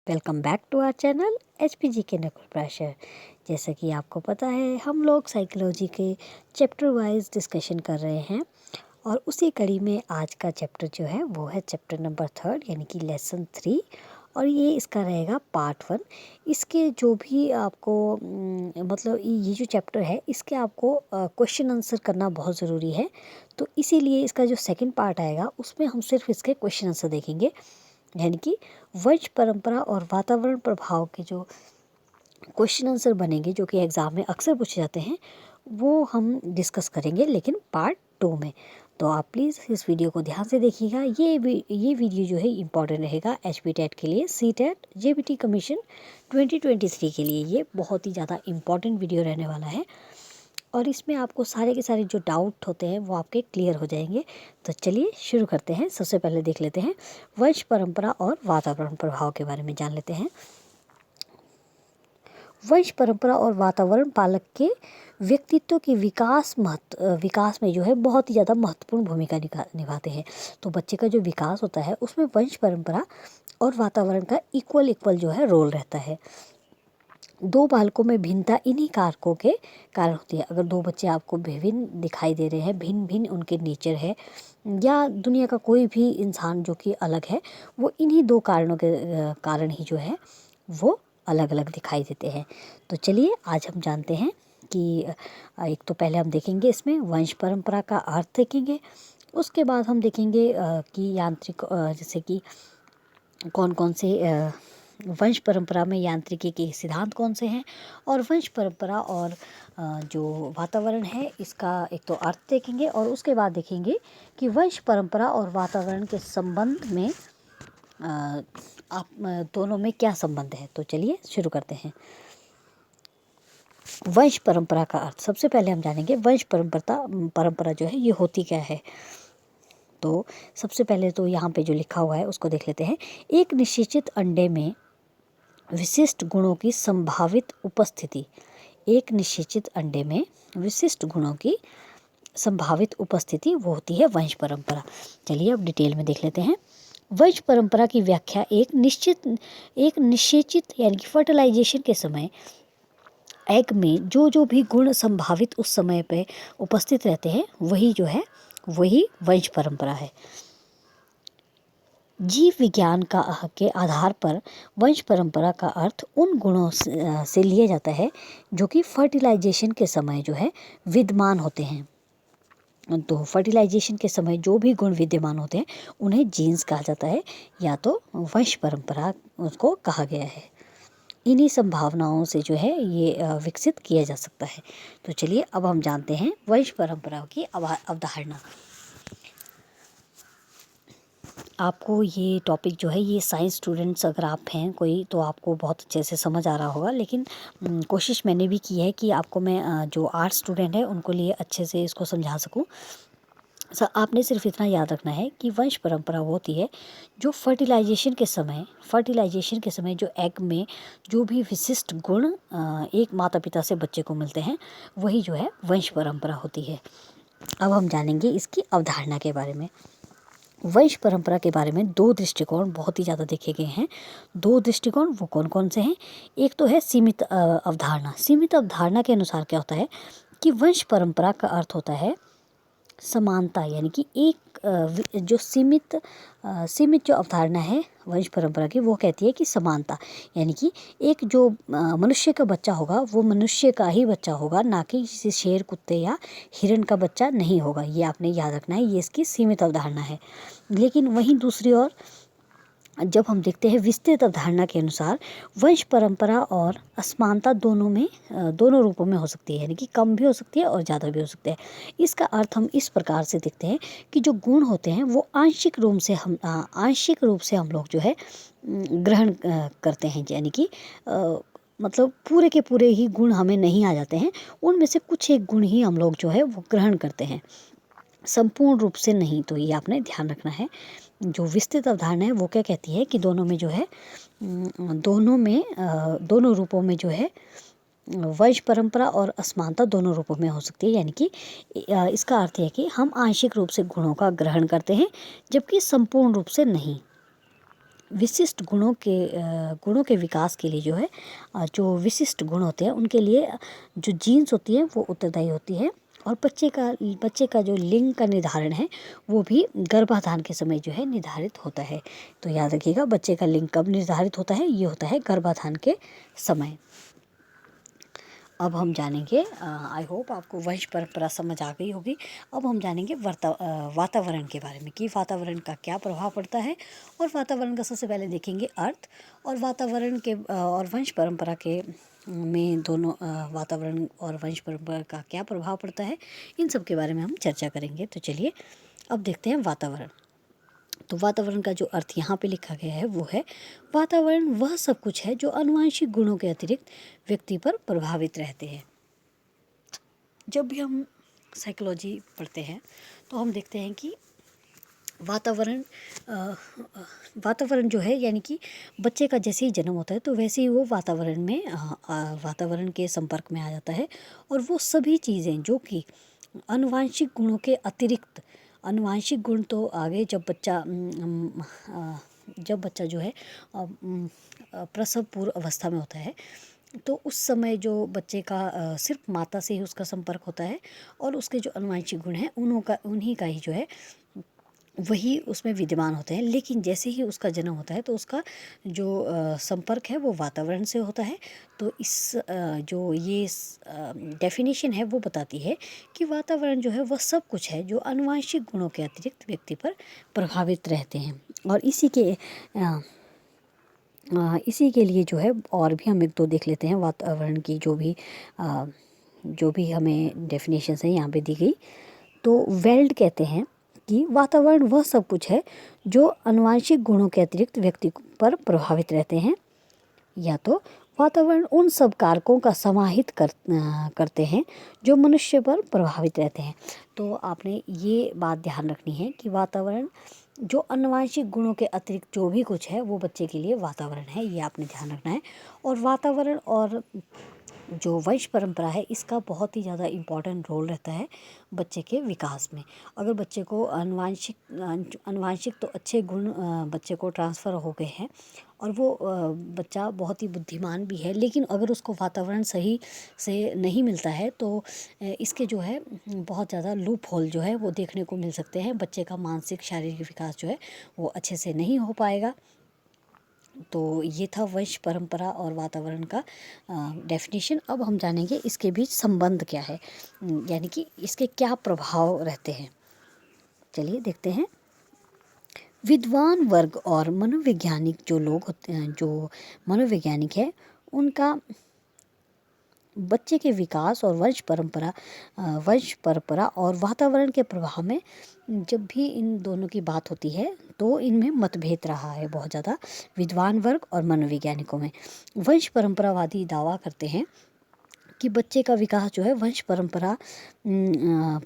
Welcome back to our channel HPG के नकुल प्राशर। जैसा कि आपको पता है हम लोग साइकोलॉजी के चैप्टर वाइज डिस्कशन कर रहे हैं और उसी कड़ी में आज का चैप्टर जो है वो है चैप्टर नंबर 3 यानी कि लेसन 3 और ये इसका रहेगा पार्ट 1। इसके जो भी आपको मतलब ये जो चैप्टर है इसके आपको क्वेश्चन आंसर करना बहुत ज़रूरी है। तो इसीलिए इसका जो सेकंड पार्ट आएगा उसमें हम सिर्फ इसके क्वेश्चन आंसर देखेंगे, यानी कि वंश परंपरा और वातावरण प्रभाव के जो क्वेश्चन आंसर बनेंगे जो कि एग्ज़ाम में अक्सर पूछे जाते हैं वो हम डिस्कस करेंगे, लेकिन पार्ट 2 में। तो आप प्लीज़ इस वीडियो को ध्यान से देखिएगा। ये वीडियो जो है इम्पॉर्टेंट रहेगा HP टेट के लिए, CTET JBT कमीशन 2023 के लिए। ये बहुत ही ज़्यादा इम्पॉर्टेंट वीडियो रहने वाला है और इसमें आपको सारे के सारे जो डाउट होते हैं वो आपके क्लियर हो जाएंगे। तो चलिए शुरू करते हैं। सबसे पहले देख लेते हैं वंश परंपरा और वातावरण प्रभाव के बारे में जान लेते हैं। वंश परंपरा और वातावरण पालक के व्यक्तित्व के विकास में जो है बहुत ही ज़्यादा महत्वपूर्ण भूमिका निभाते हैं। तो बच्चे का जो विकास होता है उसमें वंश परंपरा और वातावरण का इक्वल जो है रोल रहता है। दो बालकों में भिन्नता इन्हीं कारकों के कारण होती है। अगर दो बच्चे आपको विभिन्न दिखाई दे रहे हैं, भिन्न भिन्न उनके नेचर है या दुनिया का कोई भी इंसान जो कि अलग है, वो इन्हीं दो कारणों के कारण ही जो है वो अलग अलग दिखाई देते हैं। तो चलिए आज हम जानते हैं कि एक तो पहले हम देखेंगे इसमें वंश परंपरा का अर्थ देखेंगे, उसके बाद हम देखेंगे कि यांत्रिक जैसे कि कौन कौन से वंश परंपरा में यांत्रिकी के सिद्धांत कौन से हैं, और वंश परंपरा और जो वातावरण है इसका एक तो अर्थ देखेंगे और उसके बाद देखेंगे कि वंश परंपरा और वातावरण के संबंध में आप दोनों में क्या संबंध है। तो चलिए शुरू करते हैं। वंश परंपरा का अर्थ सबसे पहले हम जानेंगे। वंश परंपरा जो है ये होती क्या है। तो सबसे पहले तो यहाँ पे जो लिखा हुआ है उसको देख लेते हैं। एक निश्चित अंडे में विशिष्ट गुणों की संभावित उपस्थिति। एक निश्चित अंडे में विशिष्ट गुणों की संभावित उपस्थिति वो होती है वंश परंपरा। चलिए अब डिटेल में देख लेते हैं। वंश परंपरा की व्याख्या एक निषेचित यानी कि फर्टिलाइजेशन के समय एग में जो भी गुण संभावित उस समय पे उपस्थित रहते हैं वही वंश परंपरा है। जीव विज्ञान के आधार पर वंश परंपरा का अर्थ उन गुणों से लिया जाता है जो कि फर्टिलाइजेशन के समय जो है विद्यमान होते हैं। तो फर्टिलाइजेशन के समय जो भी गुण विद्यमान होते हैं उन्हें जीन्स कहा जाता है या तो वंश परंपरा उसको कहा गया है। इन्हीं संभावनाओं से जो है ये विकसित किया जा सकता है। तो चलिए अब हम जानते हैं वंश परंपरा की अवधारणा। आपको ये टॉपिक जो है ये साइंस स्टूडेंट्स अगर आप हैं कोई तो आपको बहुत अच्छे से समझ आ रहा होगा, लेकिन कोशिश मैंने भी की है कि आपको मैं जो आर्ट स्टूडेंट है उनको लिए अच्छे से इसको समझा सकूं। आपने सिर्फ इतना याद रखना है कि वंश परंपरा वो होती है जो फर्टिलाइजेशन के समय जो एग में जो भी विशिष्ट गुण एक माता पिता से बच्चे को मिलते हैं वही जो है वंश परंपरा होती है। अब हम जानेंगे इसकी अवधारणा के बारे में। वंश परंपरा के बारे में दो दृष्टिकोण बहुत ही ज़्यादा देखे गए हैं। दो दृष्टिकोण वो कौन कौन से हैं। एक तो है सीमित अवधारणा। सीमित अवधारणा के अनुसार क्या होता है कि वंश परंपरा का अर्थ होता है समानता, यानी कि एक जो सीमित जो अवधारणा है वंश परंपरा की वो कहती है कि समानता, यानी कि एक जो मनुष्य का बच्चा होगा वो मनुष्य का ही बच्चा होगा, ना कि किसी शेर कुत्ते या हिरण का बच्चा नहीं होगा। ये आपने याद रखना है, ये इसकी सीमित अवधारणा है। लेकिन वहीं दूसरी ओर जब हम देखते हैं विस्तृत अवधारणा के अनुसार वंश परंपरा और असमानता दोनों रूपों में हो सकती है, यानी कि कम भी हो सकती है और ज़्यादा भी हो सकती है। इसका अर्थ हम इस प्रकार से देखते हैं कि जो गुण होते हैं वो आंशिक रूप से हम लोग जो है ग्रहण करते हैं, यानी कि मतलब पूरे के पूरे ही गुण हमें नहीं आ जाते हैं, उनमें से कुछ एक गुण ही हम लोग जो है वो ग्रहण करते हैं, संपूर्ण रूप से नहीं। तो ये आपने ध्यान रखना है। जो विस्तृत अवधारणा है वो क्या कहती है कि दोनों रूपों में जो है वंश परंपरा और असमानता दोनों रूपों में हो सकती है, यानी कि इसका अर्थ है कि हम आंशिक रूप से गुणों का ग्रहण करते हैं जबकि संपूर्ण रूप से नहीं। विशिष्ट गुणों के विकास के लिए जो है जो विशिष्ट गुण होते हैं उनके लिए जो जीन्स होती है वो उत्तरदायी होती है। और बच्चे का जो लिंग का निर्धारण है वो भी गर्भाधान के समय जो है निर्धारित होता है। तो याद रखिएगा, बच्चे का लिंग कब निर्धारित होता है, ये होता है गर्भाधान के समय। अब हम जानेंगे, आई होप आपको वंश परंपरा समझ आ गई होगी। अब हम जानेंगे वातावरण के बारे में कि वातावरण का क्या प्रभाव पड़ता है। और वातावरण का सबसे पहले देखेंगे अर्थ, और वातावरण के और वंश परंपरा के में दोनों वातावरण और वंश परंपरा का क्या प्रभाव पड़ता है, इन सब के बारे में हम चर्चा करेंगे। तो चलिए अब देखते हैं वातावरण। तो वातावरण का जो अर्थ यहाँ पे लिखा गया है वो है, वातावरण वह सब कुछ है जो आनुवंशिक गुणों के अतिरिक्त व्यक्ति पर प्रभावित रहते हैं। जब भी हम साइकोलॉजी पढ़ते हैं तो हम देखते हैं कि वातावरण जो है, यानी कि बच्चे का जैसे ही जन्म होता है तो वैसे ही वो वातावरण के संपर्क में आ जाता है। और वो सभी चीज़ें जो कि आनुवंशिक गुणों के अतिरिक्त, आनुवंशिक गुण तो आगे जब बच्चा जो है प्रसव पूर्व अवस्था में होता है तो उस समय जो बच्चे का सिर्फ माता से ही उसका संपर्क होता है और उसके जो आनुवंशिक गुण हैं उन्हीं का ही जो है वही उसमें विद्यमान होते हैं। लेकिन जैसे ही उसका जन्म होता है तो उसका जो संपर्क है वो वातावरण से होता है। तो जो ये डेफिनेशन है वो बताती है कि वातावरण जो है वह सब कुछ है जो आनुवंशिक गुणों के अतिरिक्त व्यक्ति पर प्रभावित रहते हैं। और इसी के लिए जो है और भी हम एक दो देख लेते हैं वातावरण की जो भी हमें डेफिनेशन है यहाँ पे दी गई। तो वेल्ड कहते हैं कि वातावरण वह सब कुछ है जो आनुवंशिक गुणों के अतिरिक्त व्यक्ति पर प्रभावित रहते हैं, या तो वातावरण उन सब कारकों का समाहित करते हैं जो मनुष्य पर प्रभावित रहते हैं। तो आपने ये बात ध्यान रखनी है कि वातावरण जो आनुवंशिक गुणों के अतिरिक्त जो भी कुछ है वो बच्चे के लिए वातावरण है, ये आपने ध्यान रखना है। और वातावरण और जो वंश परंपरा है इसका बहुत ही ज़्यादा इम्पॉर्टेंट रोल रहता है बच्चे के विकास में। अगर बच्चे को आनुवंशिक तो अच्छे गुण बच्चे को ट्रांसफ़र हो गए हैं और वो बच्चा बहुत ही बुद्धिमान भी है, लेकिन अगर उसको वातावरण सही से नहीं मिलता है तो इसके जो है बहुत ज़्यादा लूप होल जो है वो देखने को मिल सकते हैं। बच्चे का मानसिक शारीरिक विकास जो है वो अच्छे से नहीं हो पाएगा। तो ये था वंश परंपरा और वातावरण का डेफिनेशन। अब हम जानेंगे इसके बीच संबंध क्या है, यानी कि इसके क्या प्रभाव रहते हैं। चलिए देखते हैं। विद्वान वर्ग और मनोवैज्ञानिक जो लोग होते हैं, जो मनोवैज्ञानिक है, उनका बच्चे के विकास और वंश परंपरा और वातावरण के प्रभाव में जब भी इन दोनों की बात होती है तो इनमें मतभेद रहा है बहुत ज़्यादा, विद्वान वर्ग और मनोवैज्ञानिकों में। वंश परंपरावादी दावा करते हैं कि बच्चे का विकास जो है वंश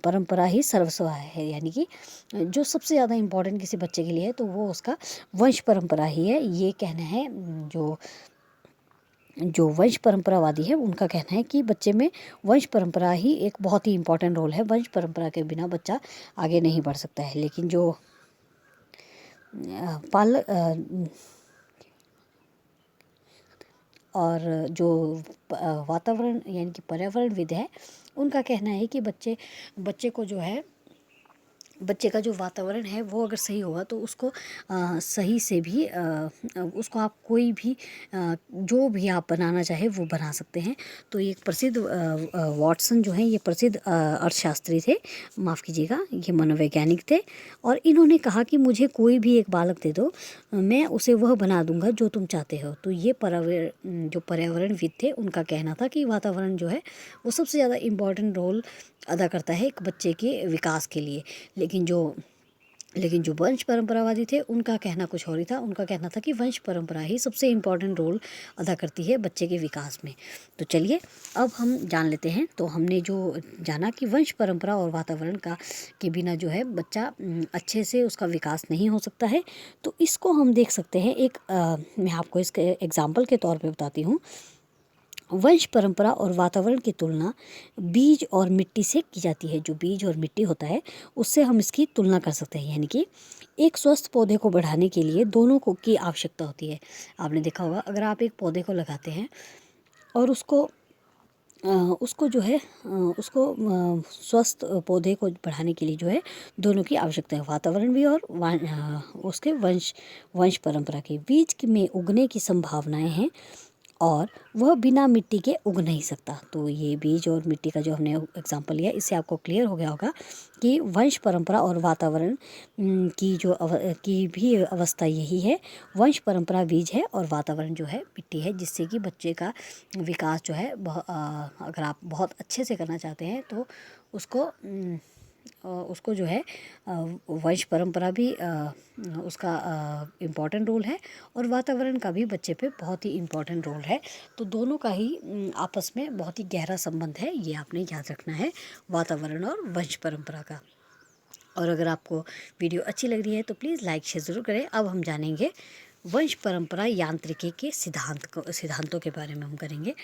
परंपरा ही सर्वस्व है, यानी कि जो सबसे ज़्यादा इम्पोर्टेंट किसी बच्चे के लिए है तो वो उसका वंश परंपरा ही है। ये कहना है जो वंश परंपरावादी है उनका कहना है कि बच्चे में वंश परंपरा ही एक बहुत ही इम्पोर्टेंट रोल है, वंश परंपरा के बिना बच्चा आगे नहीं बढ़ सकता है। लेकिन जो और जो वातावरण यानी कि पर्यावरणविद है उनका कहना है कि बच्चे को जो है बच्चे का जो वातावरण है वो अगर सही होगा तो उसको सही से भी उसको आप कोई भी जो भी आप बनाना चाहे वो बना सकते हैं। तो एक प्रसिद्ध वाटसन जो है ये प्रसिद्ध अर्थशास्त्री थे, माफ़ कीजिएगा ये मनोवैज्ञानिक थे, और इन्होंने कहा कि मुझे कोई भी एक बालक दे दो, मैं उसे वह बना दूंगा जो तुम चाहते हो। तो ये जो पर्यावरणविद थे उनका कहना था कि वातावरण जो है वो सबसे ज़्यादा इम्पॉर्टेंट रोल अदा करता है एक बच्चे के विकास के लिए। लेकिन जो वंश परंपरावादी थे उनका कहना कुछ और ही था। उनका कहना था कि वंश परंपरा ही सबसे इम्पॉर्टेंट रोल अदा करती है बच्चे के विकास में। तो चलिए अब हम जान लेते हैं। तो हमने जो जाना कि वंश परंपरा और वातावरण के बिना जो है बच्चा अच्छे से उसका विकास नहीं हो सकता है। तो इसको हम देख सकते हैं मैं आपको इसके एग्जाम्पल के तौर पर बताती हूँ। वंश परंपरा और वातावरण की तुलना बीज और मिट्टी से की जाती है। जो बीज और मिट्टी होता है उससे हम इसकी तुलना कर सकते हैं, यानी कि एक स्वस्थ पौधे को बढ़ाने के लिए दोनों को की आवश्यकता होती है। आपने देखा होगा, अगर आप एक पौधे को लगाते हैं और उसको जो है उसको स्वस्थ पौधे को बढ़ाने के लिए जो है दोनों की आवश्यकता है, वातावरण भी और उसके वंश परंपरा के। बीज में उगने की संभावनाएं हैं और वह बिना मिट्टी के उग नहीं सकता। तो ये बीज और मिट्टी का जो हमने एग्जांपल लिया, इससे आपको क्लियर हो गया होगा कि वंश परंपरा और वातावरण की भी अवस्था यही है। वंश परंपरा बीज है और वातावरण जो है मिट्टी है, जिससे कि बच्चे का विकास जो है अगर आप बहुत अच्छे से करना चाहते हैं तो उसको जो है वंश परंपरा भी उसका इम्पॉर्टेंट रोल है और वातावरण का भी बच्चे पे बहुत ही इम्पॉर्टेंट रोल है। तो दोनों का ही आपस में बहुत ही गहरा संबंध है, ये आपने याद रखना है, वातावरण और वंश परंपरा का। और अगर आपको वीडियो अच्छी लग रही है तो प्लीज़ लाइक शेयर ज़रूर करें। अब हम जानेंगे वंश परंपरा यांत्रिकी के सिद्धांतों के बारे में हम करेंगे।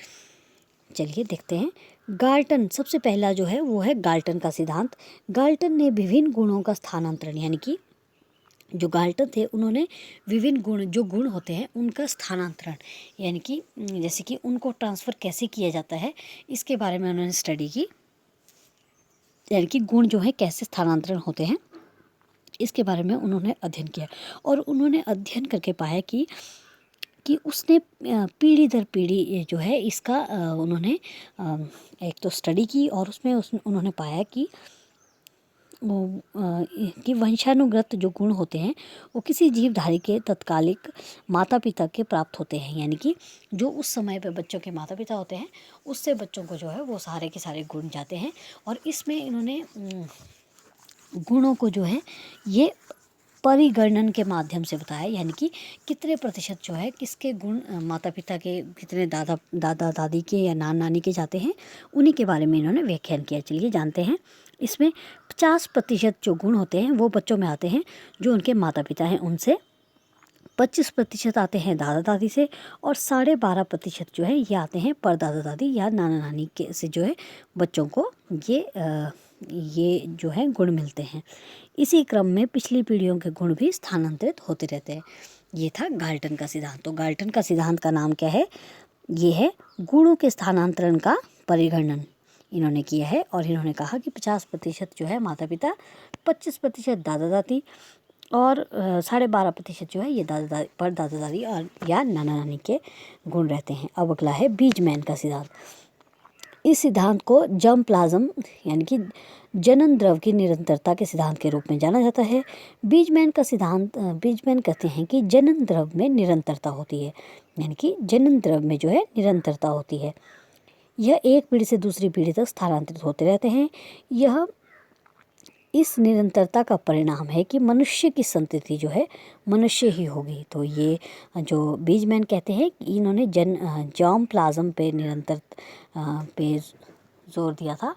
चलिए देखते हैं। गाल्टन सबसे पहला जो है वो है गाल्टन का सिद्धांत। गाल्टन ने विभिन्न गुणों का स्थानांतरण, यानी कि जो गाल्टन थे उन्होंने विभिन्न जो गुण होते हैं उनका स्थानांतरण, यानी कि जैसे कि उनको ट्रांसफ़र कैसे किया जाता है, इसके बारे में उन्होंने स्टडी की। यानी कि गुण जो है कैसे स्थानांतरण होते हैं, इसके बारे में उन्होंने अध्ययन किया और उन्होंने अध्ययन करके पाया कि उसने पीढ़ी दर पीढ़ी जो है इसका उन्होंने एक तो स्टडी की और उसमें उन्होंने पाया कि वंशानुगत जो गुण होते हैं वो किसी जीवधारी के तत्कालिक माता पिता के प्राप्त होते हैं, यानी कि जो उस समय पे बच्चों के माता पिता होते हैं उससे बच्चों को जो है वो सारे के सारे गुण जाते हैं। और इसमें इन्होंने गुणों को जो है ये परिगणन के माध्यम से बताया, यानी कि कितने प्रतिशत जो है किसके गुण माता पिता के, कितने दादा दादी के या नानी के जाते हैं, उन्हीं के बारे में इन्होंने व्याख्यान किया। चलिए जानते हैं। इसमें 50% जो गुण होते हैं वो बच्चों में आते हैं जो उनके माता पिता हैं उनसे, 25% आते हैं दादा दादी से और 12.5% जो है ये आते हैं परदादा दादी या नाना नानी के से जो है बच्चों को ये जो है गुण मिलते हैं। इसी क्रम में पिछली पीढ़ियों के गुण भी स्थानांतरित होते रहते हैं। ये था गाल्टन का सिद्धांत। तो गाल्टन का सिद्धांत का नाम क्या है? ये है गुणों के स्थानांतरण का परिगणन इन्होंने किया है। और इन्होंने कहा कि 50% जो है माता पिता, 25% दादा दादी और 12.5% जो है ये दादा दादी और या नाना नानी के गुण रहते हैं। अब अगला है बीजमैन का सिद्धांत। इस सिद्धांत को जर्मप्लाज्म यानी कि जनन द्रव की निरंतरता के सिद्धांत के रूप में जाना जाता है। बीजमैन कहते हैं कि जनन द्रव में निरंतरता होती है, यानी कि जनन द्रव में जो है निरंतरता होती है। यह एक पीढ़ी से दूसरी पीढ़ी तक स्थानांतरित होते रहते हैं। यह इस निरंतरता का परिणाम है कि मनुष्य की संतति जो है मनुष्य ही होगी। तो ये जो बीजमैन कहते हैं कि इन्होंने जर्मप्लाज्म पे निरंतर पे जोर दिया था,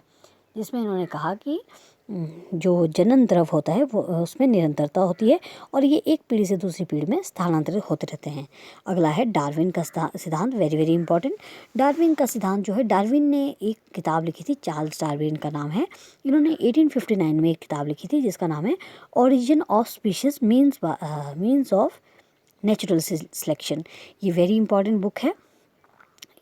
जिसमें इन्होंने कहा कि जो जनन द्रव होता है वो उसमें निरंतरता होती है और ये एक पीढ़ी से दूसरी पीढ़ी में स्थानांतरित होते रहते हैं। अगला है डार्विन का सिद्धांत, वेरी वेरी इंपॉर्टेंट। डार्विन का सिद्धांत जो है, डार्विन ने एक किताब लिखी थी, चार्ल्स डार्विन का नाम है। इन्होंने 1859 में एक किताब लिखी थी जिसका नाम है origin of species means of natural selection. ये वेरी इंपॉर्टेंट बुक है,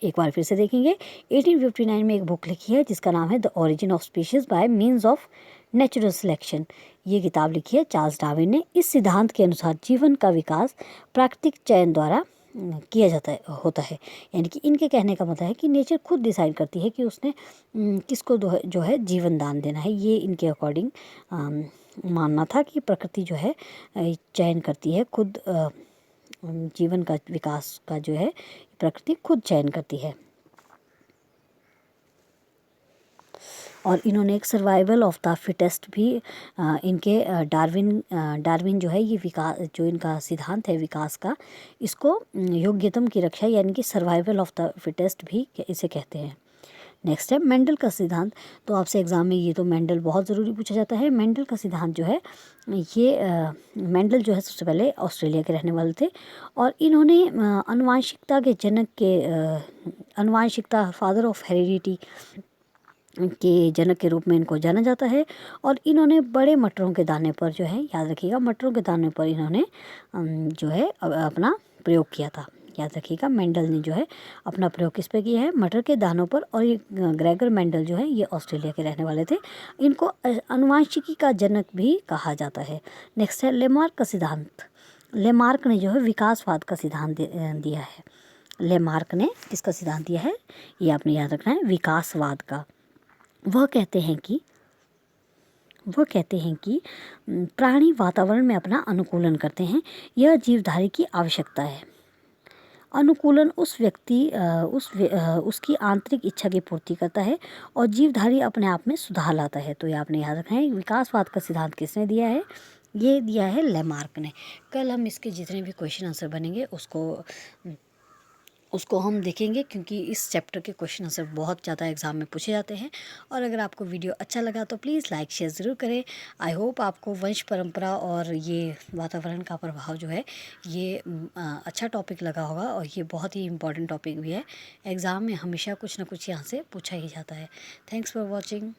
एक बार फिर से देखेंगे। 1859 में एक बुक लिखी है जिसका नाम है the origin of species bye means of natural selection. ये किताब लिखी है चार्ल्स डार्विन ने। इस सिद्धांत के अनुसार जीवन का विकास प्राकृतिक चयन द्वारा किया होता है, यानी कि इनके कहने का मतलब है कि नेचर खुद डिसाइड करती है कि उसने किसको जो है जीवन दान देना है। ये इनके अकॉर्डिंग मानना था कि प्रकृति जो है चयन करती है खुद, जीवन का विकास का जो है प्रकृति खुद चयन करती है। और इन्होंने एक सर्वाइवल ऑफ द फिटेस्ट भी इनके डार्विन जो है ये विकास जो इनका सिद्धांत है विकास का, इसको योग्यतम की रक्षा यानी कि सर्वाइवल ऑफ द फिटेस्ट भी इसे कहते हैं। नेक्स्ट है मेंडल का सिद्धांत। तो आपसे एग्जाम में ये तो मेंडल बहुत ज़रूरी पूछा जाता है। मेंडल का सिद्धांत जो है ये मेंडल जो है सबसे पहले ऑस्ट्रेलिया के रहने वाले थे और इन्होंने आनुवांशिकता के जनक के आनुवांशिकता, फादर ऑफ हेरिडिटी के जनक के रूप में इनको जाना जाता है। और इन्होंने बड़े मटरों के दाने पर जो है, याद रखिएगा, मटरों के दाने पर इन्होंने जो है अपना प्रयोग किया था। याद रखिएगा, मेंडल ने जो है अपना प्रयोग किस पे किया है, मटर के दानों पर। और ये ग्रेगर मेंडल जो है ये ऑस्ट्रेलिया के रहने वाले थे। इनको आनुवांशिकी का जनक भी कहा जाता है। नेक्स्ट है लेमार्क का सिद्धांत। लेमार्क ने जो है विकासवाद का सिद्धांत दिया है। लेमार्क ने किसका सिद्धांत दिया है, ये आपने याद रखना है, विकासवाद का। वह कहते हैं कि प्राणी वातावरण में अपना अनुकूलन करते हैं, यह जीवधारी की आवश्यकता है। अनुकूलन उसकी आंतरिक इच्छा की पूर्ति करता है और जीवधारी अपने आप में सुधार लाता है। तो ये आपने याद रखना है, विकासवाद का सिद्धांत किसने दिया है, ये दिया है लेमार्क ने। कल हम इसके जितने भी क्वेश्चन आंसर बनेंगे उसको हम देखेंगे, क्योंकि इस चैप्टर के क्वेश्चन आंसर बहुत ज़्यादा एग्जाम में पूछे जाते हैं। और अगर आपको वीडियो अच्छा लगा तो प्लीज़ लाइक शेयर ज़रूर करें। आई होप आपको वंश परंपरा और ये वातावरण का प्रभाव जो है ये अच्छा टॉपिक लगा होगा। और ये बहुत ही इम्पॉर्टेंट टॉपिक भी है, एग्ज़ाम में हमेशा कुछ ना कुछ यहाँ से पूछा ही जाता है। Thanks for watching.